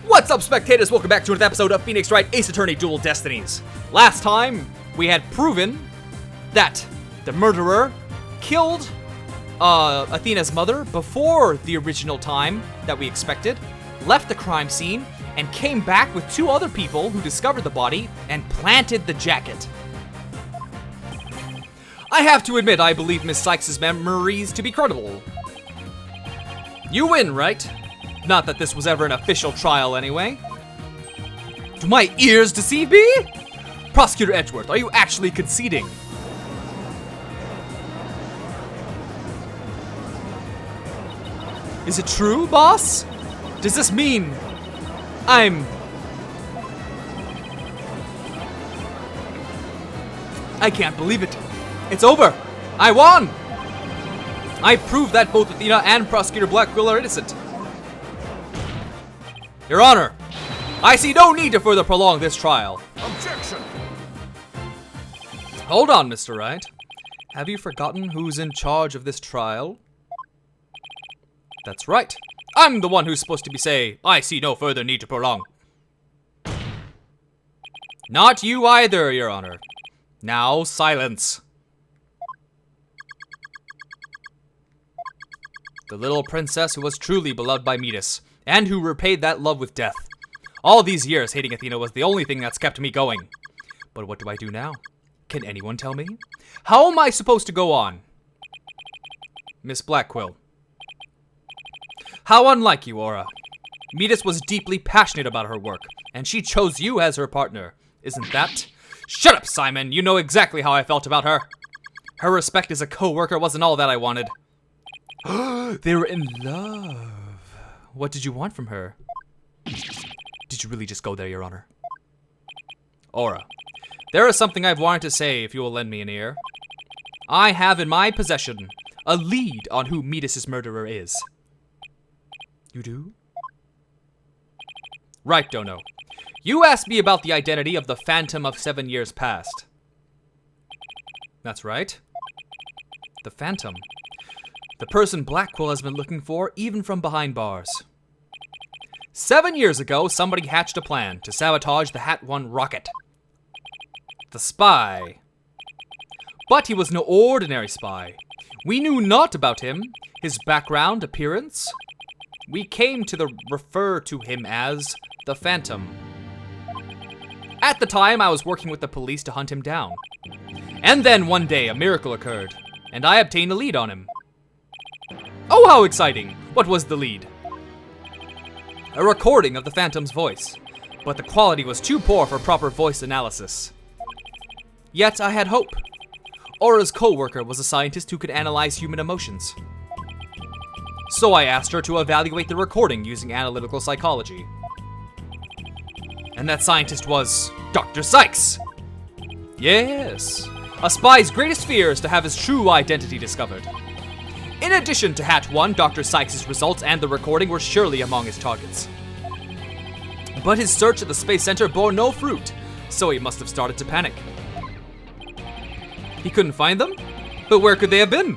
What's up, spectators? Welcome back to another episode of Phoenix Wright Ace Attorney Dual Destinies. Last time, we had proven that the murderer killed Athena's mother before the original time that we expected, left the crime scene, and came back with two other people who discovered the body and planted the jacket. I have to admit, I believe Miss Sykes' memories to be credible. You win, right? Not that this was ever an official trial anyway. Do my ears deceive me? Prosecutor Edgeworth, are you actually conceding? Is it true, boss? Does this mean I can't believe it. It's over. I won. I proved that both Athena and Prosecutor Blackwell are innocent. Your Honor, I see no need to further prolong this trial. Objection! Hold on, Mr. Wright. Have you forgotten who's in charge of this trial? That's right. I'm the one who's supposed to say, I see no further need to prolong. Not you either, Your Honor. Now, silence. The little princess who was truly beloved by Midas, and who repaid that love with death. All these years, hating Athena was the only thing that's kept me going. But what do I do now? Can anyone tell me? How am I supposed to go on? Miss Blackquill. How unlike you, Aura. Midas was deeply passionate about her work, and she chose you as her partner. Isn't that? Shut up, Simon! You know exactly how I felt about her. Her respect as a co-worker wasn't all that I wanted. They were in love. What did you want from her? Did you really just go there, Your Honor? Aura, there is something I've wanted to say if you will lend me an ear. I have in my possession a lead on who Midas' murderer is. You do? Right, Dono. You asked me about the identity of the Phantom of 7 years past. That's right. The Phantom. The person Blackwell has been looking for, even from behind bars. 7 years ago, somebody hatched a plan to sabotage the Hat 1 rocket. The spy. But he was no ordinary spy. We knew naught about him, his background, appearance. We came to refer to him as the Phantom. At the time, I was working with the police to hunt him down. And then one day, a miracle occurred, and I obtained a lead on him. Oh, how exciting! What was the lead? A recording of the Phantom's voice, but the quality was too poor for proper voice analysis. Yet I had hope. Aura's co-worker was a scientist who could analyze human emotions. So I asked her to evaluate the recording using analytical psychology. And that scientist was Dr. Sykes. Yes, a spy's greatest fear is to have his true identity discovered. In addition to Hat 1, Dr. Sykes' results and the recording were surely among his targets. But his search at the Space Center bore no fruit, so he must have started to panic. He couldn't find them? But where could they have been?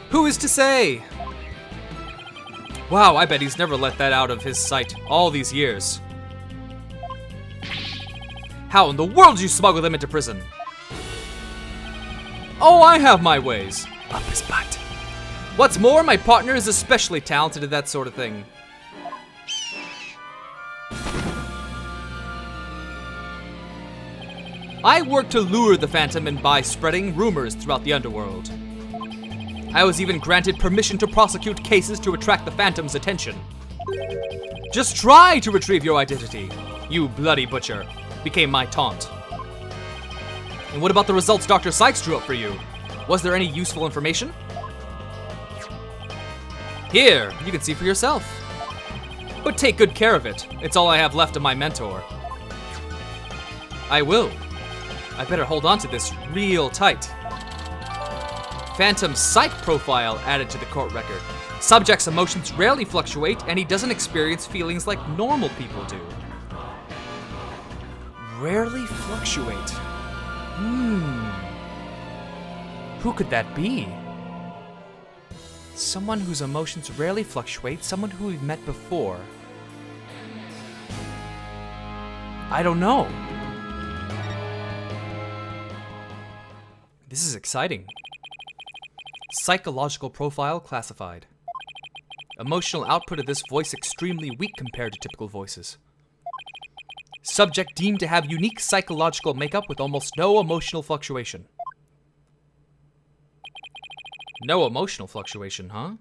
Who is to say? Wow, I bet he's never let that out of his sight all these years. How in the world did you smuggle them into prison? Oh, I have my ways. Up his butt. What's more, my partner is especially talented at that sort of thing. I worked to lure the Phantom and by spreading rumors throughout the underworld. I was even granted permission to prosecute cases to attract the Phantom's attention. Just try to retrieve your identity, you bloody butcher, became my taunt. And what about the results Dr. Sykes drew up for you? Was there any useful information? Here, you can see for yourself. But take good care of it. It's all I have left of my mentor. I will. I better hold on to this real tight. Phantom psych profile added to the court record. Subject's emotions rarely fluctuate, and he doesn't experience feelings like normal people do. Rarely fluctuate. Who could that be? Someone whose emotions rarely fluctuate, someone who we've met before. I don't know. This is exciting. Psychological profile classified. Emotional output of this voice extremely weak compared to typical voices. Subject deemed to have unique psychological makeup with almost no emotional fluctuation. No emotional fluctuation, huh?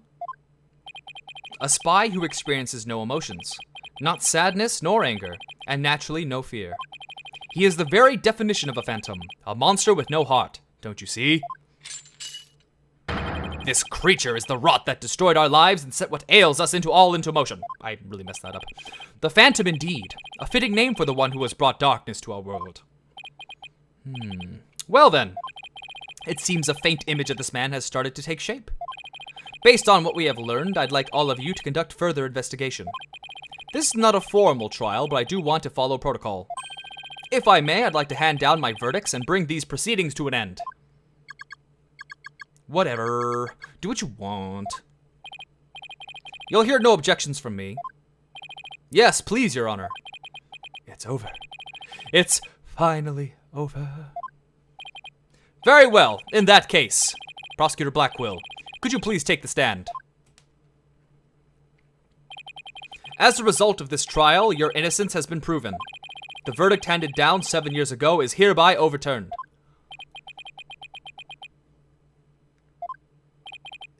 A spy who experiences no emotions. Not sadness nor anger, and naturally no fear. He is the very definition of a phantom. A monster with no heart, don't you see? This creature is the rot that destroyed our lives and set what ails us into motion. I really messed that up. The Phantom indeed. A fitting name for the one who has brought darkness to our world. Well then. It seems a faint image of this man has started to take shape. Based on what we have learned, I'd like all of you to conduct further investigation. This is not a formal trial, but I do want to follow protocol. If I may, I'd like to hand down my verdicts and bring these proceedings to an end. Whatever. Do what you want. You'll hear no objections from me. Yes, please, Your Honor. It's over. It's finally over. Very well. In that case, Prosecutor Blackquill, could you please take the stand? As a result of this trial, your innocence has been proven. The verdict handed down 7 years ago is hereby overturned.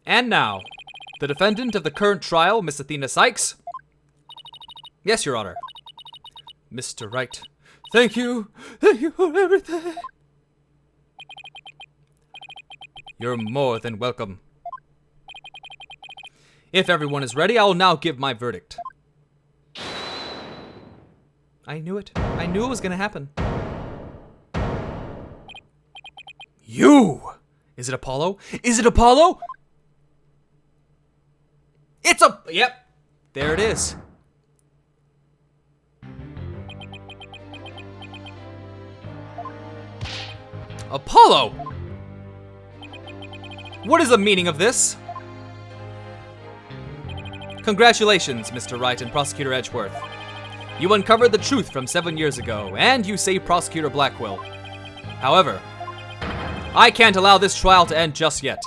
And now, the defendant of the current trial, Miss Athena Cykes. Yes, Your Honor. Mr. Wright. Thank you. Thank you for everything. You're more than welcome. If everyone is ready, I will now give my verdict. I knew it. I knew it was gonna happen. You! Is it Apollo? Is it Apollo? It's a... Yep. There it is. Apollo! What is the meaning of this? Congratulations, Mr. Wright and Prosecutor Edgeworth. You uncovered the truth from 7 years ago, and you saved Prosecutor Blackquill. However, I can't allow this trial to end just yet.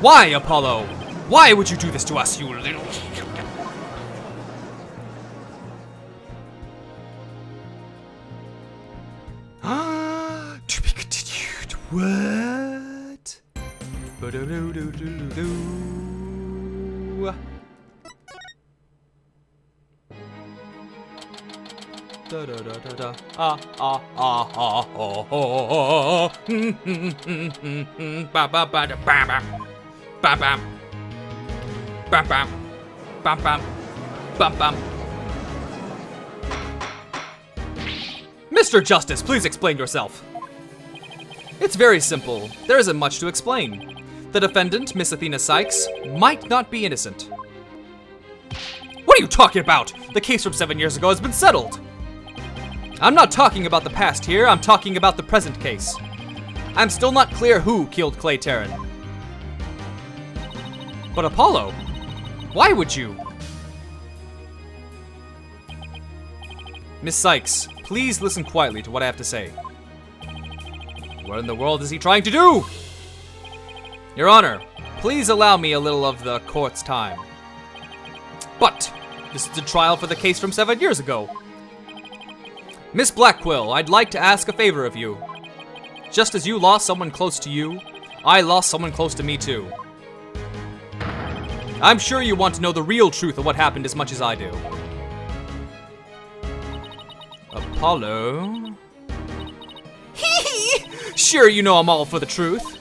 Why, Apollo? Why would you do this to us, you little... To be continued. What? Da da da da da. Ah ah ah ah oh oh. Ba ba ba da ba ba. Bam bam. Bam bam. Bam bam. Bam bam. Mr. Justice, please explain yourself. It's very simple. There isn't much to explain. The defendant, Miss Athena Cykes, might not be innocent. What are you talking about? The case from 7 years ago has been settled. I'm not talking about the past here, I'm talking about the present case. I'm still not clear who killed Clay Terran. But Apollo, why would you? Miss Cykes, please listen quietly to what I have to say. What in the world is he trying to do? Your Honor, please allow me a little of the court's time. But this is a trial for the case from 7 years ago. Miss Blackquill, I'd like to ask a favor of you. Just as you lost someone close to you, I lost someone close to me too. I'm sure you want to know the real truth of what happened as much as I do. Apollo? Hee. Sure, you know I'm all for the truth.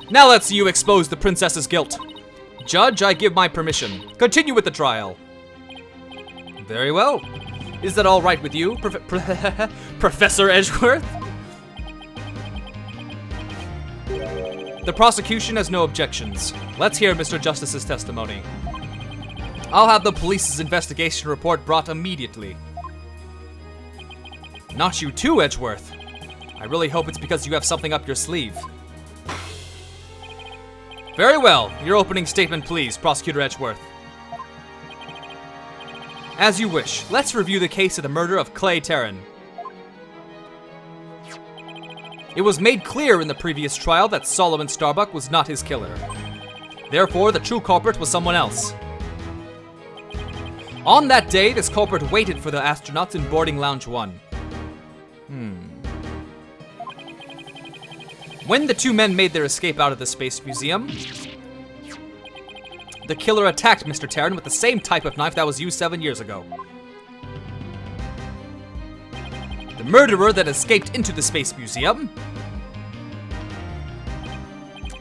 Now let's see you expose the princess's guilt. Judge, I give my permission. Continue with the trial. Very well. Is that all right with you, Professor Edgeworth? The prosecution has no objections. Let's hear Mr. Justice's testimony. I'll have the police's investigation report brought immediately. Not you too, Edgeworth. I really hope it's because you have something up your sleeve. Very well. Your opening statement, please, Prosecutor Edgeworth. As you wish. Let's review the case of the murder of Clay Terran. It was made clear in the previous trial that Solomon Starbuck was not his killer. Therefore, the true culprit was someone else. On that day, this culprit waited for the astronauts in boarding lounge 1. When the two men made their escape out of the Space Museum, the killer attacked Mr. Terran with the same type of knife that was used 7 years ago. The murderer that escaped into the Space Museum.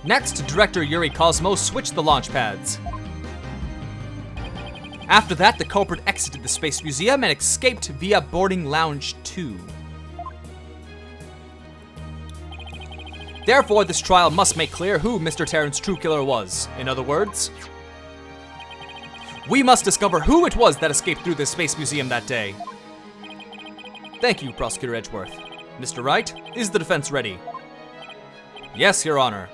Next, director Yuri Cosmo switched the launch pads. After that, the culprit exited the Space Museum and escaped via boarding lounge 2. Therefore, this trial must make clear who Mr. Terran's true killer was. In other words, we must discover who it was that escaped through the Space Museum that day. Thank you, Prosecutor Edgeworth. Mr. Wright, is the defense ready? Yes, Your Honor.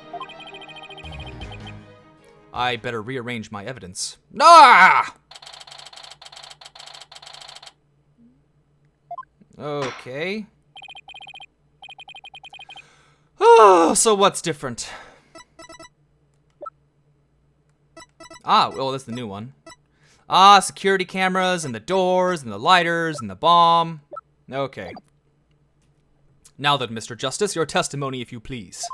I better rearrange my evidence. Ah! Okay. Oh, so what's different? Well, that's the new one. Security cameras, and the doors, and the lighters, and the bomb. Okay. Now then, Mr. Justice, your testimony, if you please.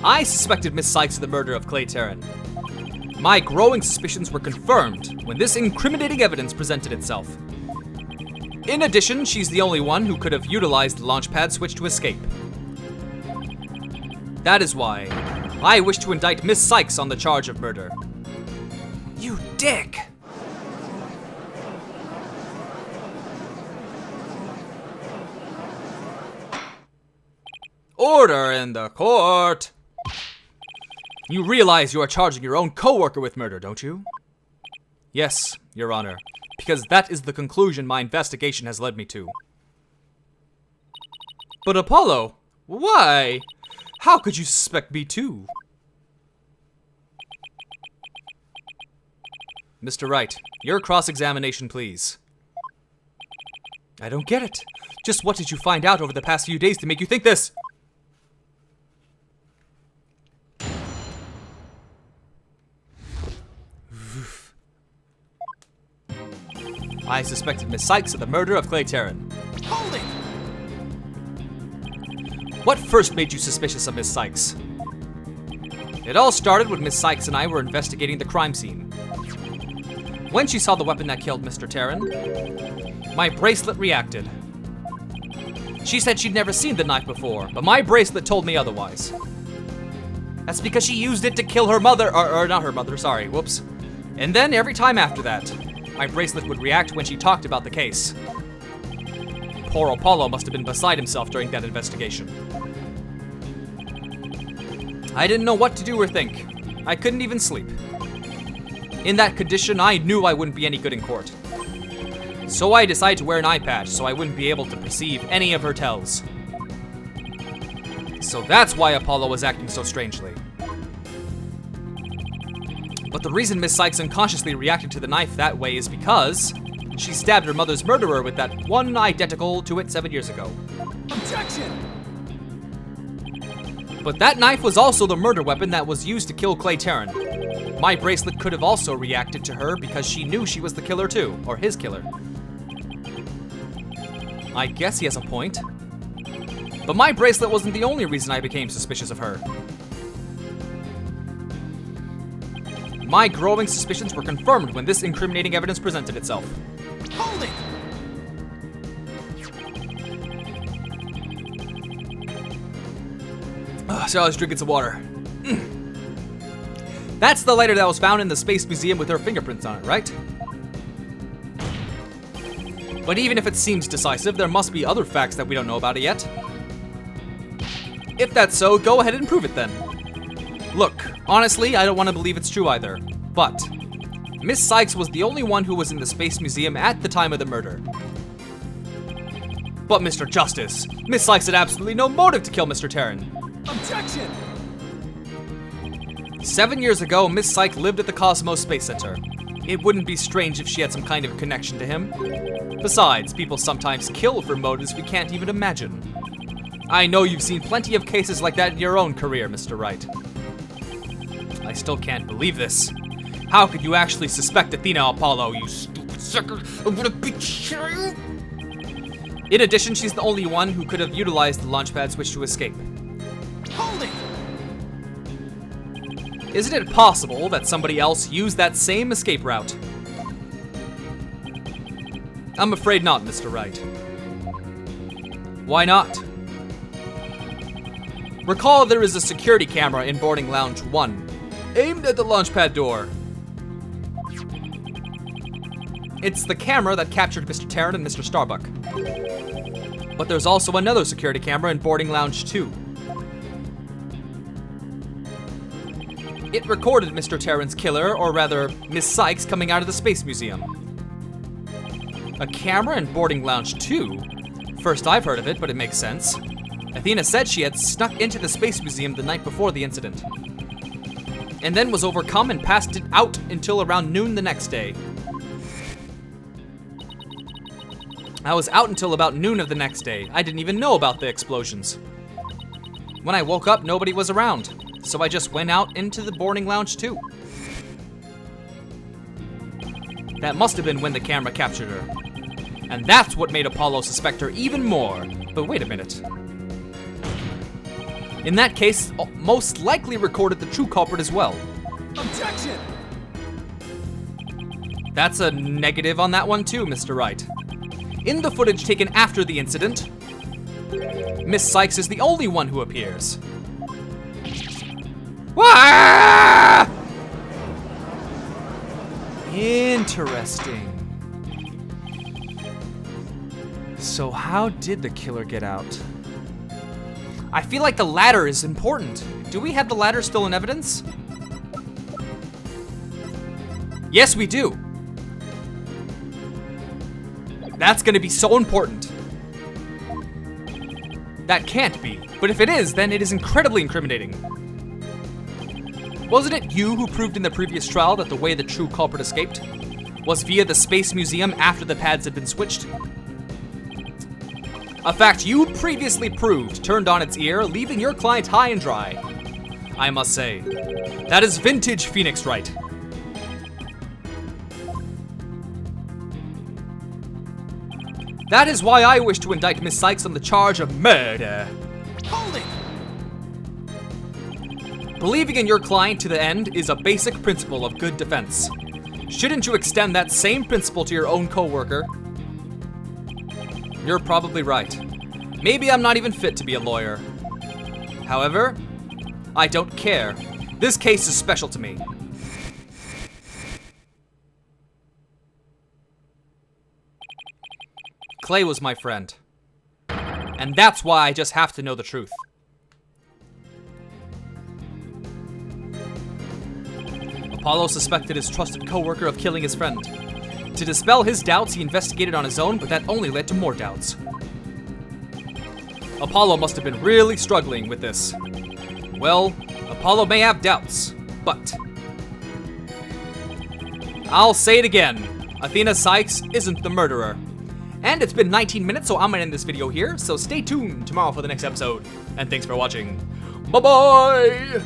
I suspected Miss Cykes of the murder of Clay Terran. My growing suspicions were confirmed when this incriminating evidence presented itself. In addition, she's the only one who could have utilized the launchpad switch to escape. That is why I wish to indict Miss Cykes on the charge of murder. You dick! Order in the court! You realize you are charging your own co-worker with murder, don't you? Yes, Your Honor, because that is the conclusion my investigation has led me to. But Apollo, why? How could you suspect me too? Mr. Wright, your cross-examination, please. I don't get it. Just what did you find out over the past few days to make you think this? I suspected Miss Cykes of the murder of Clay Terran. Hold it! What first made you suspicious of Miss Cykes? It all started when Miss Cykes and I were investigating the crime scene. When she saw the weapon that killed Mr. Terran, my bracelet reacted. She said she'd never seen the knife before, but my bracelet told me otherwise. That's because she used it to kill her mother, or not her mother, sorry, whoops. And then every time after that, my bracelet would react when she talked about the case. Poor Apollo must have been beside himself during that investigation. I didn't know what to do or think. I couldn't even sleep. In that condition, I knew I wouldn't be any good in court. So I decided to wear an eye patch so I wouldn't be able to perceive any of her tells. So that's why Apollo was acting so strangely. But the reason Miss Cykes unconsciously reacted to the knife that way is because she stabbed her mother's murderer with that one identical to it 7 years ago. Objection! But that knife was also the murder weapon that was used to kill Clay Terran. My bracelet could have also reacted to her because she knew she was the killer too, or his killer. I guess he has a point. But my bracelet wasn't the only reason I became suspicious of her. My growing suspicions were confirmed when this incriminating evidence presented itself. Hold it! So I was drinking some water. That's the lighter that was found in the Space Museum with her fingerprints on it, right? But even if it seems decisive, there must be other facts that we don't know about it yet. If that's so, go ahead and prove it then. Look, honestly, I don't want to believe it's true either, but Miss Cykes was the only one who was in the Space Museum at the time of the murder. But Mr. Justice, Miss Cykes had absolutely no motive to kill Mr. Terran. Objection! 7 years ago, Miss Cykes lived at the Cosmos Space Center. It wouldn't be strange if she had some kind of connection to him. Besides, people sometimes kill for motives we can't even imagine. I know you've seen plenty of cases like that in your own career, Mr. Wright. I still can't believe this. How could you actually suspect Athena Apollo, you stupid sucker? I'm gonna betray you! In addition, she's the only one who could have utilized the launchpad switch to escape. Hold it! Isn't it possible that somebody else used that same escape route? I'm afraid not, Mr. Wright. Why not? Recall there is a security camera in boarding lounge 1, aimed at the launchpad door. It's the camera that captured Mr. Terran and Mr. Starbuck. But there's also another security camera in boarding lounge 2. It recorded Mr. Terran's killer, or rather, Miss Cykes, coming out of the Space Museum. A camera in boarding lounge 2? First I've heard of it, but it makes sense. Athena said she had snuck into the Space Museum the night before the incident, and then was overcome and passed it out until around noon the next day. I was out until about noon of the next day. I didn't even know about the explosions. When I woke up, nobody was around, so I just went out into the boarding lounge too. That must have been when the camera captured her. And that's what made Apollo suspect her even more. But wait a minute. In that case, most likely recorded the true culprit as well. Objection! That's a negative on that one too, Mr. Wright. In the footage taken after the incident, Miss Cykes is the only one who appears. Ah! Interesting. So how did the killer get out? I feel like the ladder is important. Do we have the ladder still in evidence? Yes, we do. That's gonna be so important. That can't be, but if it is, then it is incredibly incriminating. Wasn't it you who proved in the previous trial that the way the true culprit escaped was via the Space Museum after the pads had been switched? A fact you previously proved turned on its ear, leaving your client high and dry. I must say, that is vintage Phoenix Wright. That is why I wish to indict Miss Cykes on the charge of murder. Hold it! Believing in your client to the end is a basic principle of good defense. Shouldn't you extend that same principle to your own coworker? You're probably right. Maybe I'm not even fit to be a lawyer. However, I don't care. This case is special to me. Clay was my friend. And that's why I just have to know the truth. Apollo suspected his trusted coworker of killing his friend. To dispel his doubts, he investigated on his own, but that only led to more doubts. Apollo must have been really struggling with this. Well, Apollo may have doubts, but I'll say it again. Athena Cykes isn't the murderer. And it's been 19 minutes, so I'm gonna end this video here, so stay tuned tomorrow for the next episode. And thanks for watching. Bye-bye!